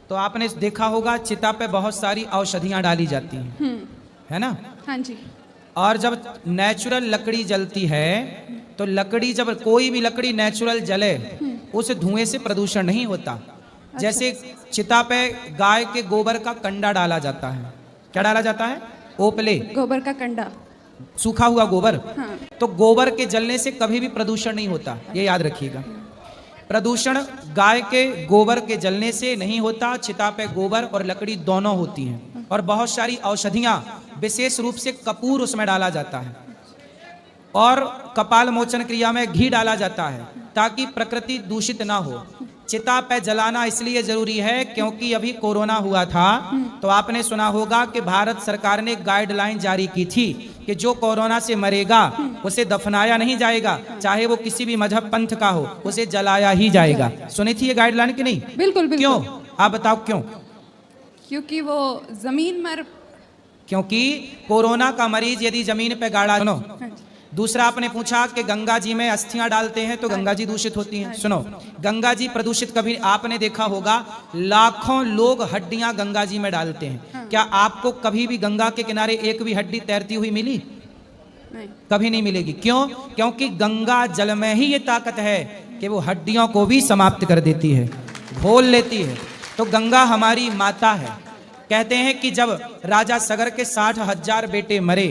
तो आपने देखा होगा चिता पे बहुत सारी औषधियां डाली जाती हैं, है ना? हाँ जी। और जब नेचुरल लकड़ी जलती है तो लकड़ी, जब कोई भी लकड़ी नेचुरल जले उस धुएं से प्रदूषण नहीं होता। जैसे चिता पे गाय के गोबर का कंडा डाला जाता है। क्या डाला जाता है? ओपले, गोबर का कंडा, सूखा हुआ गोबर। हाँ। तो गोबर के जलने से कभी भी प्रदूषण नहीं होता, ये याद रखिएगा। प्रदूषण गाय के गोबर के जलने से नहीं होता। चिता पे गोबर और लकड़ी दोनों होती हैं। और बहुत सारी औषधियां, विशेष रूप से कपूर उसमें डाला जाता है। और कपाल मोचन क्रिया में घी डाला जाता है ताकि प्रकृति दूषित ना हो। चिता पे जलाना इसलिए जरूरी है क्योंकि अभी कोरोना हुआ था, तो आपने सुना होगा कि भारत सरकार ने गाइडलाइन जारी की थी कि जो कोरोना से मरेगा उसे दफनाया नहीं जाएगा, चाहे वो किसी भी मजहब पंथ का हो, उसे जलाया ही जाएगा। सुनी थी ये गाइडलाइन कि नहीं? बिल्कुल बिल्कुल। क्यों? आप बताओ क्यों? क्योंकि वो जमीन मर, क्योंकि कोरोना का मरीज यदि जमीन पे गाड़ा, सुनो। दूसरा आपने पूछा कि गंगा जी में अस्थियां डालते हैं तो गंगा जी दूषित होती हैं। सुनो, गंगा जी प्रदूषित कभी, आपने देखा होगा लाखों लोग हड्डियां गंगा जी में डालते हैं। क्या आपको कभी भी गंगा के किनारे एक भी हड्डी तैरती हुई मिली? नहीं, कभी नहीं मिलेगी। क्यों? क्योंकि गंगा जल में ही ये ताकत है कि वो हड्डियों को भी समाप्त कर देती है, घोल लेती है। तो गंगा हमारी माता है। कहते हैं कि जब राजा सगर के 60,000 बेटे मरे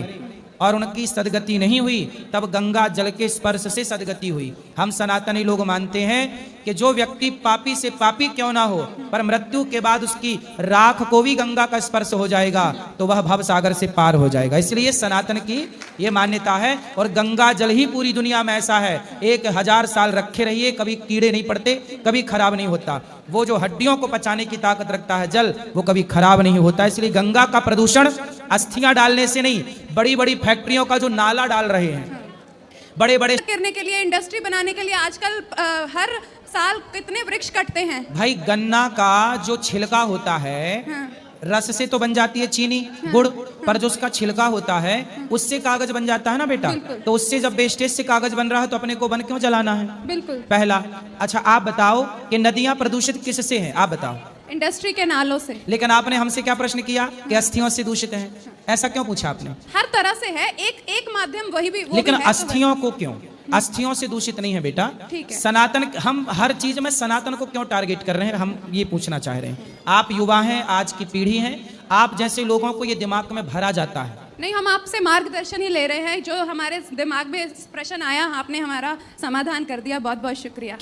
और उनकी सदगति नहीं हुई, तब गंगा जल के स्पर्श से सदगति हुई। हम सनातनी लोग मानते हैं कि जो व्यक्ति पापी से पापी क्यों ना हो, पर मृत्यु के बाद उसकी राख को भी गंगा का स्पर्श हो जाएगा तो वह भव सागर से पार हो जाएगा। इसलिए सनातन की ये मान्यता है। और गंगा जल ही पूरी दुनिया में ऐसा है, 1000 साल रखे रहिए, कभी कीड़े नहीं पड़ते, कभी खराब नहीं होता। वो जो हड्डियों को पचाने की ताकत रखता है जल, वो कभी खराब नहीं होता। इसलिए गंगा का प्रदूषण अस्थियां डालने से नहीं, बड़ी बड़ी फैक्ट्रियों का जो नाला डाल रहे हैं, बड़े बड़े करने के लिए, इंडस्ट्री बनाने के लिए आजकल हर साल कितने वृक्ष कटते हैं। भाई गन्ना का जो छिलका होता है, हाँ। रस से तो बन जाती है चीनी, गुड़, पर जो उसका छिलका होता है उससे कागज बन जाता है ना बेटा। तो उससे जब वेस्टेज से कागज बन रहा है तो अपने को बन क्यों जलाना है? बिल्कुल। पहला। अच्छा आप बताओ कि नदियां प्रदूषित किससे हैं? आप बताओ। इंडस्ट्री के नालों से। लेकिन आपने हमसे क्या प्रश्न किया कि अस्थियों से दूषित हैं? ऐसा क्यों पूछा आपने? हर तरह से है, एक माध्यम वही भी, वो लेकिन भी है, अस्थियों को क्यों? अस्थियों से दूषित नहीं है बेटा। ठीक है। सनातन, हम हर चीज में सनातन को क्यों टारगेट कर रहे हैं, हम ये पूछना चाह रहे हैं। आप युवा हैं, आज की पीढ़ी है, आप जैसे लोगों को ये दिमाग में भरा जाता है। नहीं, हम आपसे मार्गदर्शन ही ले रहे हैं। जो हमारे दिमाग में प्रश्न आया, आपने हमारा समाधान कर दिया। बहुत बहुत शुक्रिया।